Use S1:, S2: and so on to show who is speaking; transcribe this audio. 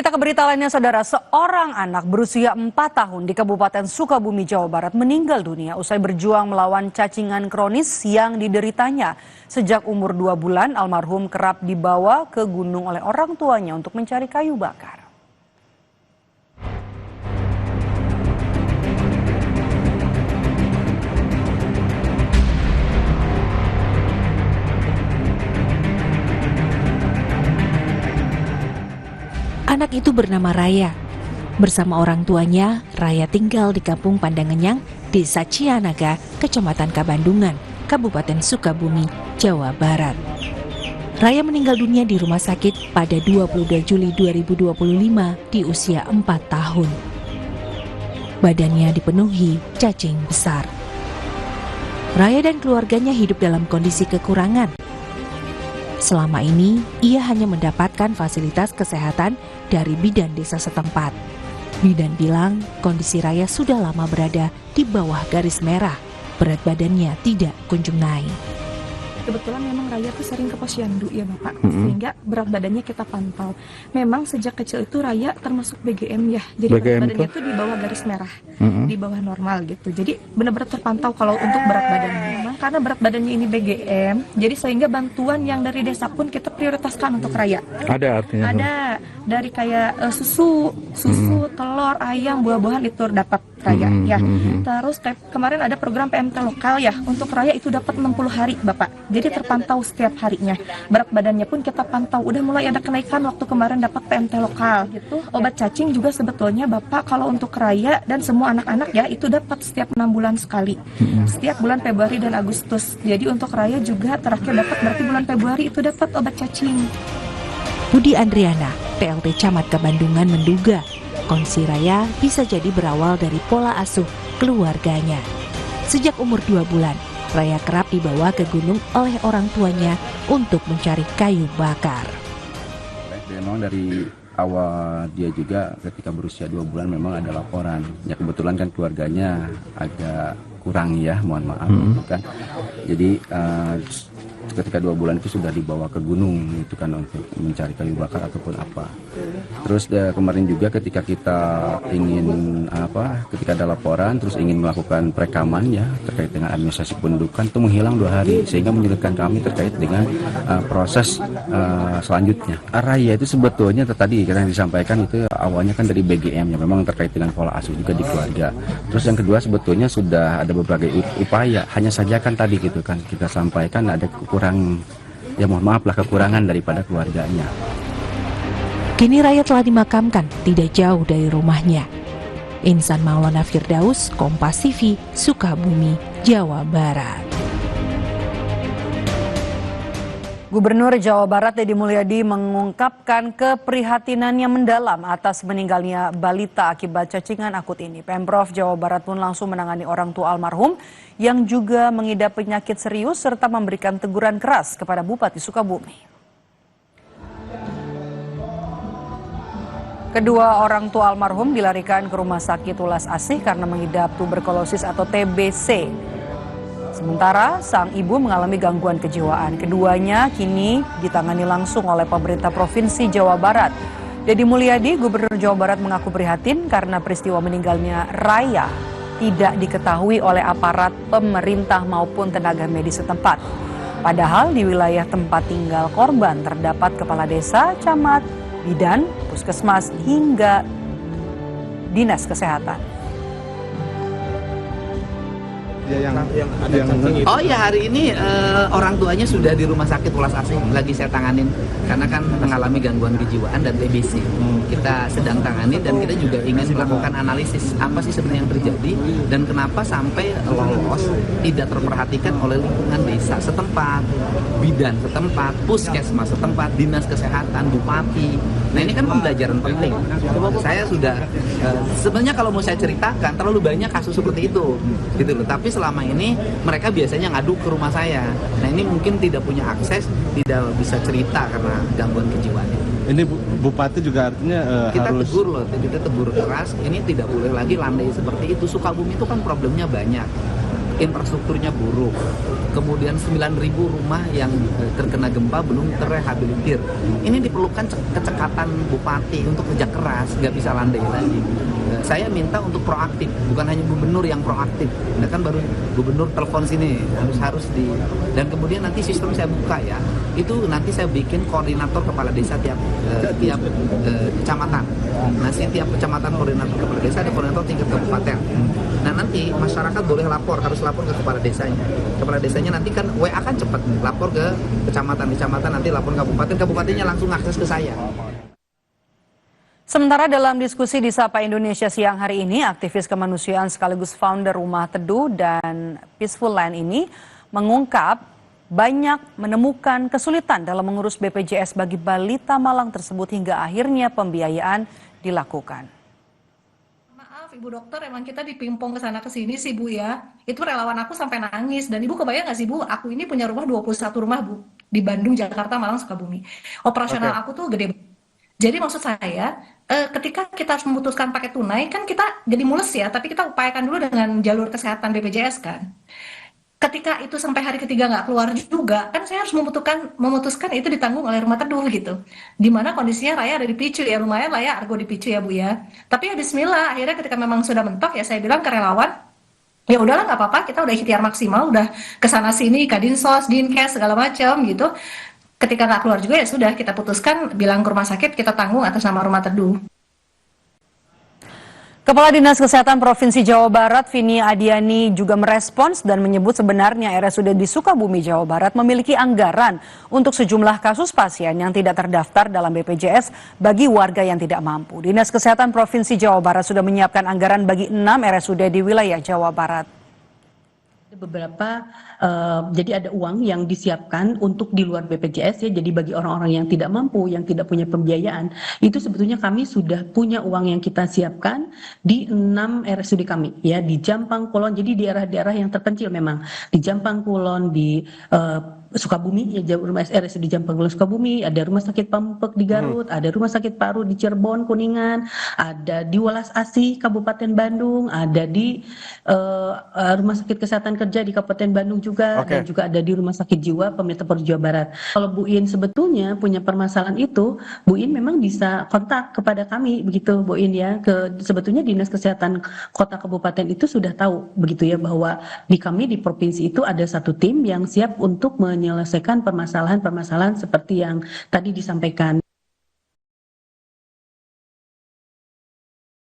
S1: Kita ke berita lainnya, saudara. Seorang anak berusia 4 tahun di Kabupaten Sukabumi, Jawa Barat meninggal dunia usai berjuang melawan cacingan kronis yang dideritanya. Sejak umur 2 bulan, almarhum kerap dibawa ke gunung oleh orang tuanya untuk mencari kayu bakar.
S2: Anak itu bernama Raya. Bersama orang tuanya, Raya tinggal di Kampung Pandangenyang, Desa Cianaga, Kecamatan Kabandungan, Kabupaten Sukabumi, Jawa Barat. Raya meninggal dunia di rumah sakit pada 22 Juli 2025 di usia 4 tahun. Badannya dipenuhi cacing besar. Raya dan keluarganya hidup dalam kondisi kekurangan. Selama ini, ia hanya mendapatkan fasilitas kesehatan dari bidan desa setempat. Bidan bilang kondisi Raya sudah lama berada di bawah garis merah. Berat badannya tidak kunjung naik.
S3: Kebetulan memang Raya tuh sering ke posyandu ya Bapak, sehingga berat badannya kita pantau. Memang sejak kecil itu Raya termasuk BGM ya, jadi berat badannya itu di bawah garis merah, di bawah normal gitu. Jadi benar-benar terpantau kalau untuk berat badannya. Memang karena berat badannya ini BGM, jadi sehingga bantuan yang dari desa pun kita prioritaskan untuk Raya.
S4: Ada artinya?
S3: Ada, dari kayak susu, telur, ayam, buah-buahan itu dapat Raya ya. Terus kemarin ada program PMT lokal ya, untuk Raya itu dapat 60 hari Bapak. Jadi terpantau setiap harinya. Berat badannya pun kita pantau. Udah mulai ada kenaikan waktu kemarin dapat PMT lokal gitu. Obat cacing juga sebetulnya Bapak kalau untuk Raya dan semua anak-anak ya itu dapat setiap 6 bulan sekali. Setiap bulan Februari dan Agustus. Jadi untuk Raya juga terakhir dapat berarti bulan Februari itu dapat obat cacing.
S2: Budi Andriana, PLT Camat Kabandungan menduga kondisi Raya bisa jadi berawal dari pola asuh keluarganya. Sejak umur 2 bulan, Raya kerap dibawa ke gunung oleh orang tuanya untuk mencari kayu bakar.
S5: Memang dari awal dia juga ketika berusia 2 bulan memang ada laporan. Ya kebetulan kan keluarganya agak kurang ya, mohon maaf gitu kan. Jadi ketika 2 bulan itu sudah dibawa ke gunung itu kan untuk mencari kayu bakar ataupun apa. Terus kemarin juga ketika kita ingin ketika ada laporan terus ingin melakukan perekaman ya terkait dengan administrasi pendudukan itu menghilang 2 hari sehingga menyulitkan kami terkait dengan proses selanjutnya. Raya itu sebetulnya tadi yang disampaikan itu awalnya kan dari BGM ya, memang terkait dengan pola asuh juga di keluarga. Terus yang kedua sebetulnya sudah ada berbagai upaya, hanya saja kan tadi gitu kan kita sampaikan ada kurang, ya mohon maaf lah kekurangan daripada keluarganya.
S2: Kini Raya telah dimakamkan tidak jauh dari rumahnya. Insan Maulana Firdaus, Kompas TV, Sukabumi, Jawa Barat.
S1: Gubernur Jawa Barat Deddy Mulyadi mengungkapkan keprihatinannya mendalam atas meninggalnya balita akibat cacingan akut ini. Pemprov Jawa Barat pun langsung menangani orang tua almarhum yang juga mengidap penyakit serius serta memberikan teguran keras kepada Bupati Sukabumi. Kedua orang tua almarhum dilarikan ke Rumah Sakit Ulas Asih karena mengidap tuberkulosis atau TBC. Sementara sang ibu mengalami gangguan kejiwaan. Keduanya kini ditangani langsung oleh pemerintah Provinsi Jawa Barat. Deddy Mulyadi, Gubernur Jawa Barat mengaku prihatin karena peristiwa meninggalnya Raya tidak diketahui oleh aparat pemerintah maupun tenaga medis setempat. Padahal di wilayah tempat tinggal korban terdapat kepala desa, camat, bidan, puskesmas, hingga dinas kesehatan.
S6: Oh ya, hari ini orang tuanya sudah di Rumah Sakit Ulas Asih lagi saya tanganin karena kan mengalami gangguan kejiwaan dan TBC. Kita sedang tangani dan kita juga ingin melakukan analisis apa sih sebenarnya yang terjadi dan kenapa sampai lolos tidak terperhatikan oleh lingkungan desa setempat, bidan setempat, puskesmas setempat, dinas kesehatan, bupati. Nah ini kan pembelajaran penting. Saya sudah sebenarnya kalau mau saya ceritakan terlalu banyak kasus seperti itu, gitu loh. Tapi selama ini mereka biasanya ngadu ke rumah saya. Nah ini mungkin tidak punya akses, tidak bisa cerita karena gangguan kejiwaan.
S4: Ini Bupati juga artinya
S6: kita
S4: harus
S6: tegur loh, kita tegur keras. Ini tidak boleh lagi landai seperti itu. Sukabumi itu kan problemnya banyak. infrastrukturnya buruk. Kemudian 9.000 rumah yang terkena gempa belum terrehabilitir. Ini diperlukan kecekatan bupati untuk kerja keras, nggak bisa landai lagi. Saya minta untuk proaktif, bukan hanya gubernur yang proaktif. Nah kan baru gubernur telepon sini, harus dan kemudian nanti sistem saya buka ya. Itu nanti saya bikin koordinator kepala desa tiap kecamatan. Nah tiap kecamatan koordinator kepala desa, ada koordinator tingkat kabupaten. Nah nanti masyarakat boleh harus lapor ke kepala desanya. Kepala desanya nanti kan WA kan cepat, lapor ke kecamatan, nanti lapor ke kabupaten, kabupatennya langsung akses ke saya.
S1: Sementara dalam diskusi di Sapa Indonesia siang hari ini, aktivis kemanusiaan sekaligus founder Rumah Teduh dan Peaceful Land ini mengungkap banyak menemukan kesulitan dalam mengurus BPJS bagi balita malang tersebut hingga akhirnya pembiayaan dilakukan.
S7: Ibu dokter, emang kita dipimpong ke sana ke sini sih Bu ya. Itu relawan aku sampai nangis. Dan Ibu kebayang nggak sih Bu, aku ini punya rumah 21 rumah Bu. Di Bandung, Jakarta, Malang, Sukabumi. Operasional aku tuh gede. Jadi maksud saya, ketika kita harus memutuskan pakai tunai, kan kita jadi mules ya. Tapi kita upayakan dulu dengan jalur kesehatan BPJS kan. Ketika itu sampai hari ketiga nggak keluar juga, kan saya harus memutuskan itu ditanggung oleh Rumah Teduh gitu. Dimana kondisinya Raya ada di Picu ya, lumayan lah ya Argo di Picu ya Bu ya. Tapi ya bismillah, akhirnya ketika memang sudah mentok ya saya bilang ke relawan, ya udahlah nggak apa-apa, kita udah ikhtiar maksimal, udah kesana sini, Kadinsos, Dinkes, segala macam gitu. Ketika nggak keluar juga ya sudah, kita putuskan bilang ke rumah sakit, kita tanggung atas nama Rumah Teduh.
S1: Kepala Dinas Kesehatan Provinsi Jawa Barat, Vini Adiani, juga merespons dan menyebut sebenarnya RSUD di Sukabumi, Jawa Barat memiliki anggaran untuk sejumlah kasus pasien yang tidak terdaftar dalam BPJS bagi warga yang tidak mampu. Dinas Kesehatan Provinsi Jawa Barat sudah menyiapkan anggaran bagi 6 RSUD di wilayah Jawa Barat.
S8: Beberapa jadi ada uang yang disiapkan untuk di luar BPJS ya, jadi bagi orang-orang yang tidak mampu, yang tidak punya pembiayaan, itu sebetulnya kami sudah punya uang yang kita siapkan di 6 RSUD kami ya, di Jampang, Kulon, jadi di daerah-daerah yang terpencil memang, di Jampang, Kulon, di Sukabumi ya, RSUD Jampang, Kulon, Sukabumi, ada Rumah Sakit Pempek di Garut, ada Rumah Sakit Paru di Cirebon, Kuningan, ada di Welas Asih, Kabupaten Bandung, ada di Rumah Sakit Kesehatan Kerja di Kabupaten Bandung juga, dan juga ada di Rumah Sakit Jiwa Pemerintah Provinsi Jawa Barat. Kalau Bu In sebetulnya punya permasalahan itu, Bu In memang bisa kontak kepada kami begitu Bu In ya. Sebetulnya Dinas Kesehatan Kota Kabupaten itu sudah tahu begitu ya, bahwa di kami di provinsi itu ada satu tim yang siap untuk menyelesaikan permasalahan-permasalahan seperti yang tadi disampaikan.